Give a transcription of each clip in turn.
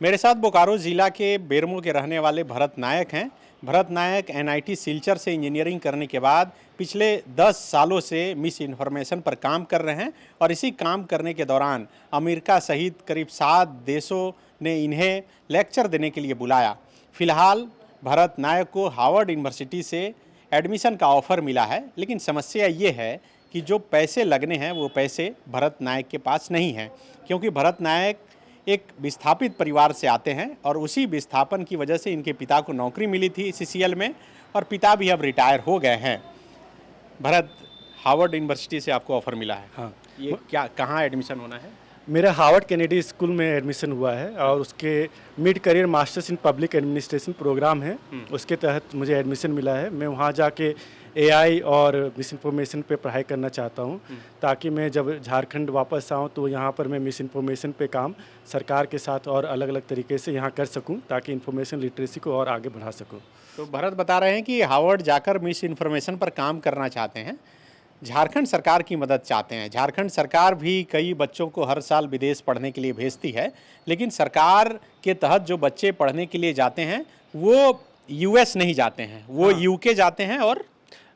मेरे साथ बोकारो ज़िला के बेरमो के रहने वाले भरत नायक हैं। भरत नायक एनआईटी सिलचर से इंजीनियरिंग करने के बाद पिछले 10 सालों से मिस इन्फॉर्मेशन पर काम कर रहे हैं और इसी काम करने के दौरान अमेरिका सहित करीब 7 देशों ने इन्हें लेक्चर देने के लिए बुलाया। फिलहाल भरत नायक को हार्वर्ड यूनिवर्सिटी से एडमिशन का ऑफ़र मिला है, लेकिन समस्या ये है कि जो पैसे लगने हैं वो पैसे भरत नायक के पास नहीं हैं, क्योंकि भरत नायक एक विस्थापित परिवार से आते हैं और उसी विस्थापन की वजह से इनके पिता को नौकरी मिली थी सीसीएल में और पिता भी अब रिटायर हो गए हैं। भरत, हार्वर्ड यूनिवर्सिटी से आपको ऑफ़र मिला है। हाँ, ये क्या, कहाँ एडमिशन होना है? मेरा हार्वर्ड कैनेडी स्कूल में एडमिशन हुआ है और उसके mid career masters in public administration programme है, उसके तहत मुझे एडमिशन मिला है। मैं वहाँ जाके एआई और मिस इन्फॉर्मेशन पे पढ़ाई करना चाहता हूँ, ताकि मैं जब झारखंड वापस आऊँ तो यहाँ पर मैं मिस इन्फॉर्मेशन पे काम सरकार के साथ और अलग अलग तरीके से यहाँ कर सकूँ, ताकि इन्फॉर्मेशन लिटरेसी को और आगे बढ़ा सकूँ। तो भरत बता रहे हैं कि हार्वर्ड जाकर मिस इन्फॉर्मेशन पर काम करना चाहते हैं, झारखंड सरकार की मदद चाहते हैं। झारखंड सरकार भी कई बच्चों को हर साल विदेश पढ़ने के लिए भेजती है, लेकिन सरकार के तहत जो बच्चे पढ़ने के लिए जाते हैं वो यूएस नहीं जाते हैं, वो यूके जाते हैं। और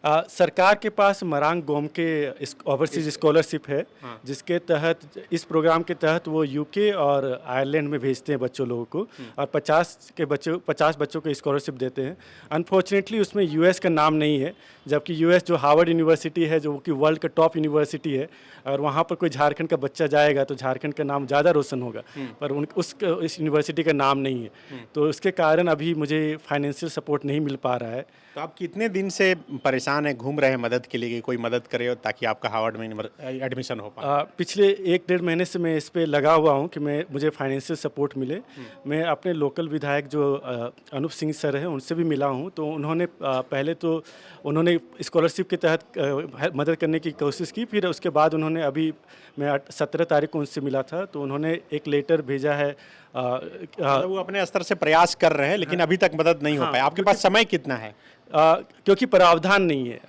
सरकार के पास मरांग गोम के ओवरसीज स्कॉलरशिप है, जिसके तहत इस प्रोग्राम के तहत वो यूके और आयरलैंड में भेजते हैं बच्चों लोगों को और 50 बच्चों को स्कॉलरशिप देते हैं। अनफॉर्चुनेटली उसमें यूएस का नाम नहीं है, जबकि यूएस जो हार्वर्ड यूनिवर्सिटी है, जो कि वर्ल्ड का टॉप यूनिवर्सिटी है, और वहाँ पर कोई झारखंड का बच्चा जाएगा तो झारखंड का नाम ज़्यादा रोशन होगा, पर इस यूनिवर्सिटी का नाम नहीं है। तो उसके कारण अभी मुझे फाइनेंशियल सपोर्ट नहीं मिल पा रहा है। तो आप कितने दिन से परेशान हैं, घूम रहे हैं मदद के लिए कि कोई मदद करे ताकि आपका हार्वर्ड में एडमिशन हो पाए? पिछले 1-1.5 महीने से मैं इस पे लगा हुआ हूँ कि मुझे फाइनेंशियल सपोर्ट मिले। मैं अपने लोकल विधायक जो अनूप सिंह सर हैं उनसे भी मिला हूँ, तो उन्होंने पहले तो उन्होंने स्कॉलरशिप के तहत मदद करने की कोशिश की, फिर उसके बाद उन्होंने अभी मैं 17 तारीख को उनसे मिला था, तो उन्होंने एक लेटर भेजा है। वो अपने स्तर से प्रयास कर रहे हैं, लेकिन अभी तक मदद नहीं हो पाया। आपके पास समय कितना है? क्योंकि प्रावधान नहीं है,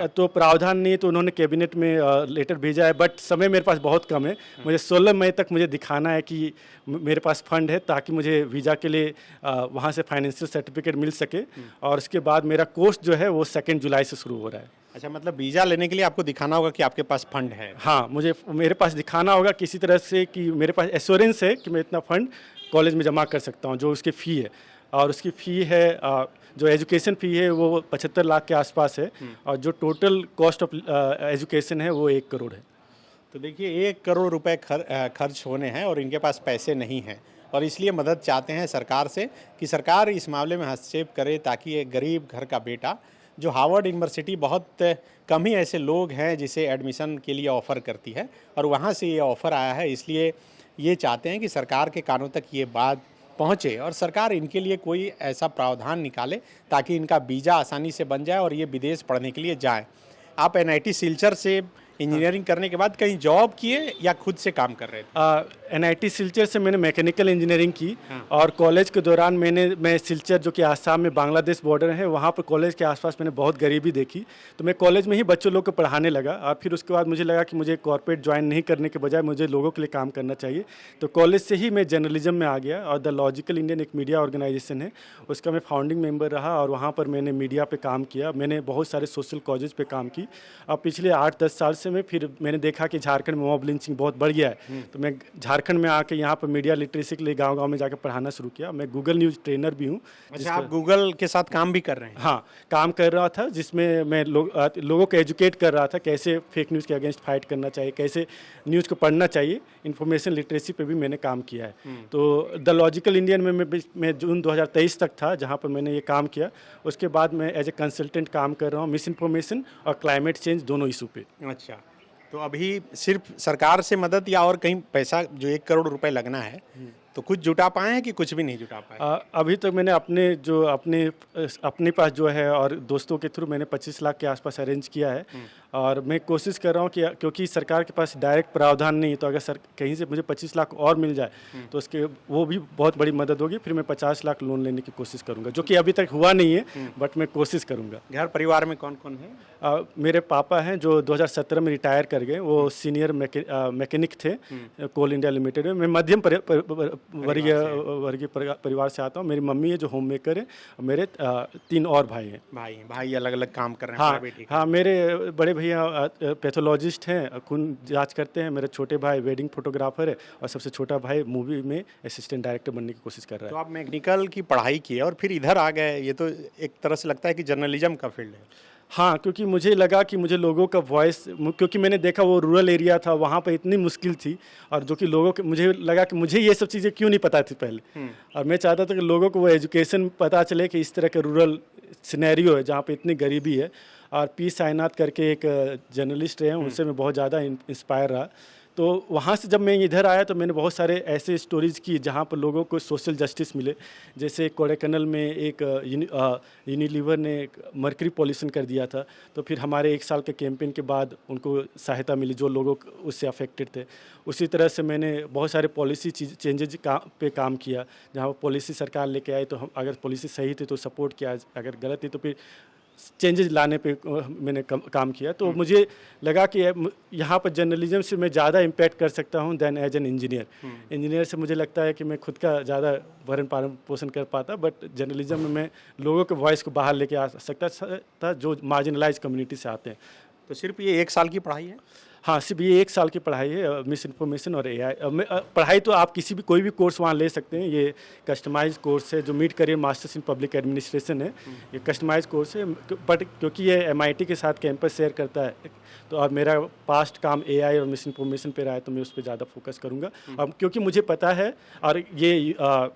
तो प्रावधान नहीं है तो उन्होंने कैबिनेट में लेटर भेजा है, बट समय मेरे पास बहुत कम है। मुझे 16 मई तक मुझे दिखाना है कि मेरे पास फंड है, ताकि मुझे वीज़ा के लिए वहाँ से फाइनेंशियल सर्टिफिकेट मिल सके, और उसके बाद मेरा कोर्स जो है वो 2 जुलाई से शुरू हो रहा है। अच्छा, मतलब वीज़ा लेने के लिए आपको दिखाना होगा कि आपके पास फंड है? हाँ, मेरे पास दिखाना होगा किसी तरह से कि मेरे पास एश्योरेंस है कि मैं इतना फंड कॉलेज में जमा कर सकता हूँ, जो उसकी फ़ी है। और उसकी फ़ी है, जो एजुकेशन फ़ी है वो 75 लाख के आसपास है, और जो टोटल कॉस्ट ऑफ एजुकेशन है वो 1 करोड़ है। तो देखिए, 1 करोड़ रुपए खर्च होने हैं और इनके पास पैसे नहीं हैं, और इसलिए मदद चाहते हैं सरकार से कि सरकार इस मामले में हस्तक्षेप करे, ताकि एक गरीब घर का बेटा, जो हार्वर्ड यूनिवर्सिटी बहुत कम ही ऐसे लोग हैं जिसे एडमिशन के लिए ऑफ़र करती है, और वहाँ से ये ऑफ़र आया है, इसलिए ये चाहते हैं कि सरकार के कानों तक ये बात पहुँचे और सरकार इनके लिए कोई ऐसा प्रावधान निकाले ताकि इनका वीज़ा आसानी से बन जाए और ये विदेश पढ़ने के लिए जाएं। आप एनआईटी सिलचर से इंजीनियरिंग करने के बाद कहीं जॉब किए या खुद से काम कर रहे थे? एनआईटी सिलचर से मैंने मैकेनिकल इंजीनियरिंग की, और कॉलेज के दौरान मैं सिलचर, जो कि आसाम में बांग्लादेश बॉर्डर है, वहाँ पर कॉलेज के आसपास मैंने बहुत गरीबी देखी, तो मैं कॉलेज में ही बच्चों लोग को पढ़ाने लगा। और फिर उसके बाद मुझे लगा कि मुझे कॉर्पोरेट ज्वाइन नहीं करने के बजाय मुझे लोगों के लिए काम करना चाहिए, तो कॉलेज से ही मैं जर्नलिज्म में आ गया। और द लॉजिकल इंडियन एक मीडिया ऑर्गेनाइजेशन है, उसका मैं फाउंडिंग मेंबर रहा, और वहाँ पर मैंने मीडिया पे काम किया। मैंने बहुत सारे सोशल कॉजेज पे काम की। अब पिछले 8-10 साल से मैंने देखा कि झारखंड में मॉब लिंचिंग बहुत बढ़ गया है, तो मैं झारखंड में आके यहाँ पर मीडिया लिटरेसी के लिए गांव-गांव में जाकर पढ़ाना शुरू किया। मैं गूगल न्यूज़ ट्रेनर भी हूँ। अच्छा, आप गूगल के साथ काम भी कर रहे हैं? हाँ, काम कर रहा था, जिसमें मैं लोगों को एजुकेट कर रहा था कैसे फेक न्यूज़ के अगेंस्ट फाइट करना चाहिए, कैसे न्यूज़ को पढ़ना चाहिए। इन्फॉर्मेशन लिटरेसी पे भी मैंने काम किया है। तो द लॉजिकल इंडियन में मैं जून 2023 तक था, जहाँ पर मैंने ये काम किया। उसके बाद मैं एज ए कंसल्टेंट काम कर रहा हूँ मिस इन्फॉर्मेशन और क्लाइमेट चेंज दोनों इशू पे। अच्छा, तो अभी सिर्फ सरकार से मदद या और कहीं पैसा, जो 1 करोड़ रुपए लगना है, तो कुछ जुटा पाए हैं कि कुछ भी नहीं जुटा पाए? अभी तक मैंने अपने पास जो है और दोस्तों के थ्रू मैंने 25 लाख के आसपास अरेंज किया है, और मैं कोशिश कर रहा हूँ कि क्योंकि सरकार के पास डायरेक्ट प्रावधान नहीं है, तो अगर कहीं से मुझे 25 लाख और मिल जाए तो वो भी बहुत बड़ी मदद होगी। फिर मैं 50 लाख लोन लेने की कोशिश करूँगा, जो कि अभी तक हुआ नहीं है, बट मैं कोशिश करूँगा। घर परिवार में कौन कौन है? मेरे पापा हैं जो 2017 में रिटायर कर गए, वो सीनियर मैकेनिक थे कोल इंडिया लिमिटेड में। मैं मध्यम वर्गीय परिवार से आता हूँ। मेरी मम्मी है जो होम मेकर है, और मेरे 3 और भाई हैं। भाई अलग अलग काम कर रहे हैं। हाँ प्राइवेट हाँ, मेरे बड़े भैया पैथोलॉजिस्ट हैं, खून जांच करते हैं। मेरे छोटे भाई वेडिंग फोटोग्राफर है, और सबसे छोटा भाई मूवी में असिस्टेंट डायरेक्टर बनने की कोशिश कर रहा तो है। आप मैकेनिकल की पढ़ाई की है और फिर इधर आ गए, ये तो एक तरह से लगता है कि जर्नलिज्म का फील्ड है। हाँ, क्योंकि मुझे लगा कि मुझे लोगों का वॉइस, क्योंकि मैंने देखा वो रूरल एरिया था, वहाँ पर इतनी मुश्किल थी, और जो कि लोगों के, मुझे लगा कि मुझे ये सब चीज़ें क्यों नहीं पता थी पहले, और मैं चाहता था कि लोगों को वो एजुकेशन पता चले कि इस तरह के रूरल सिनेरियो है जहाँ पे इतनी गरीबी है। और पी साईनाथ करके एक जर्नलिस्ट हैं, उनसे मैं बहुत ज़्यादा इंस्पायर रहा। तो वहाँ से जब मैं इधर आया तो मैंने बहुत सारे ऐसे स्टोरीज़ की जहाँ पर लोगों को सोशल जस्टिस मिले। जैसे कोडाईकनाल में एक यूनिलीवर ने मर्करी पॉल्यूशन कर दिया था, तो फिर हमारे 1 साल के कैंपेन के बाद उनको सहायता मिली जो लोगों उससे अफेक्टेड थे। उसी तरह से मैंने बहुत सारे पॉलिसी चेंजेज पे काम किया, जहाँ पॉलिसी सरकार लेके आई तो हम, अगर पॉलिसी सही थी तो सपोर्ट किया, अगर गलत थी तो फिर चेंजेस लाने पे मैंने काम किया। तो मुझे लगा कि यहाँ पर जर्नलिज्म से मैं ज़्यादा इम्पैक्ट कर सकता हूँ than as an engineer. Engineer से मुझे लगता है कि मैं खुद का ज़्यादा भरण पोषण कर पाता, बट जर्नलिज्म में मैं लोगों के वॉइस को बाहर लेके आ सकता था जो मार्जिनलाइज कम्युनिटी से आते हैं। तो सिर्फ ये 1 साल की पढ़ाई है? हाँ, सिर्फ ये 1 साल की पढ़ाई है, मिस इन्फॉर्मेशन और AI। पढ़ाई तो आप कोई भी कोर्स वहाँ ले सकते हैं। ये कस्टमाइज कोर्स है जो mid career masters in public administration है। ये कस्टमाइज कोर्स है, बट क्योंकि ये MIT के साथ कैंपस शेयर करता है, तो अब मेरा पास्ट काम AI और मिस इन्फॉर्मेशन पे रहा है, तो मैं उस पर ज़्यादा फोकस करूँगा। अब क्योंकि मुझे पता है, और ये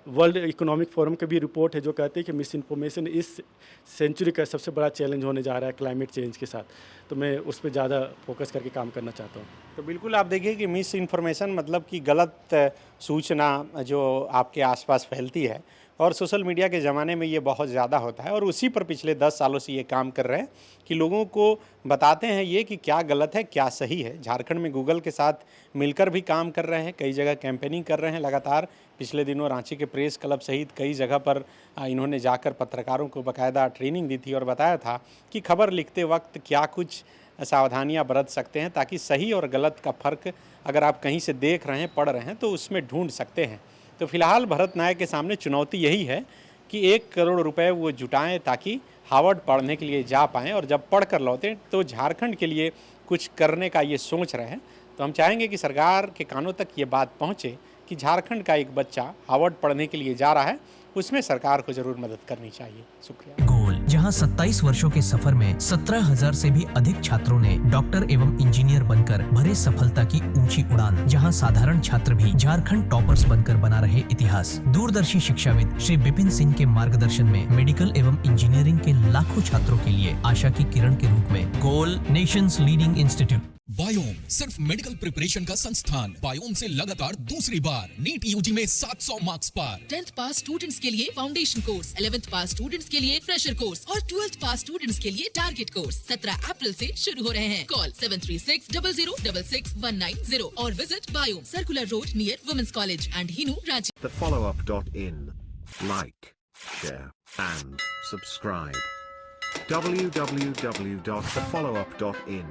वर्ल्ड इकोनॉमिक फोरम की भी रिपोर्ट है जो कहती है कि मिस इन्फॉर्मेशन इस सेंचुरी का सबसे बड़ा चैलेंज होने जा रहा है क्लाइमेट चेंज के साथ, तो मैं उस पर ज़्यादा फोकस करके काम करना चाहता हूँ। तो बिल्कुल आप देखिए कि मिस इन्फॉर्मेशन मतलब कि गलत सूचना जो आपके आसपास फैलती है, और सोशल मीडिया के ज़माने में ये बहुत ज़्यादा होता है, और उसी पर पिछले 10 सालों से ये काम कर रहे हैं कि लोगों को बताते हैं ये कि क्या गलत है क्या सही है। झारखंड में गूगल के साथ मिलकर भी काम कर रहे हैं, कई जगह कैंपेनिंग कर रहे हैं लगातार। पिछले दिनों रांची के प्रेस क्लब सहित कई जगह पर इन्होंने जाकर पत्रकारों को बाकायदा ट्रेनिंग दी थी और बताया था कि खबर लिखते वक्त क्या कुछ सावधानियां बरत सकते हैं ताकि सही और गलत का फ़र्क अगर आप कहीं से देख रहे हैं, पढ़ रहे हैं, तो उसमें ढूंढ सकते हैं। तो फिलहाल भरत नायक के सामने चुनौती यही है कि 1 करोड़ रुपए वो जुटाएं ताकि हार्वर्ड पढ़ने के लिए जा पाएँ, और जब पढ़ कर लौटें तो झारखंड के लिए कुछ करने का ये सोच रहे हैं। तो हम चाहेंगे कि सरकार के कानों तक ये बात पहुँचे कि झारखंड का एक बच्चा हार्वर्ड पढ़ने के लिए जा रहा है, उसमें सरकार को जरूर मदद करनी चाहिए। शुक्रिया। गोल, जहां 27 वर्षों के सफर में 17,000 से भी अधिक छात्रों ने डॉक्टर एवं इंजीनियर बनकर भरे सफलता की ऊंची उड़ान, जहां साधारण छात्र भी झारखंड टॉपर्स बनकर बना रहे इतिहास। दूरदर्शी शिक्षाविद श्री विपिन सिंह के मार्गदर्शन में मेडिकल एवं इंजीनियरिंग के लाखों छात्रों के लिए आशा की किरण के रूप में गोल, नेशंस लीडिंग इंस्टीट्यूट। बायोम सिर्फ मेडिकल प्रिपरेशन का संस्थान। बायोम से लगातार दूसरी बार नीट यूजी में 700 मार्क्स पार। 10th पास स्टूडेंट्स के लिए फाउंडेशन कोर्स, 11th पास स्टूडेंट्स के लिए फ्रेशर कोर्स और 12th पास स्टूडेंट्स के लिए टारगेट कोर्स 17 अप्रैल से शुरू हो रहे हैं। कॉल 7360066190 और visit Biome, circular road near women's college and Hinoo, Ranchi. thefollowup.in. Like, share and subscribe. www.thefollowup.in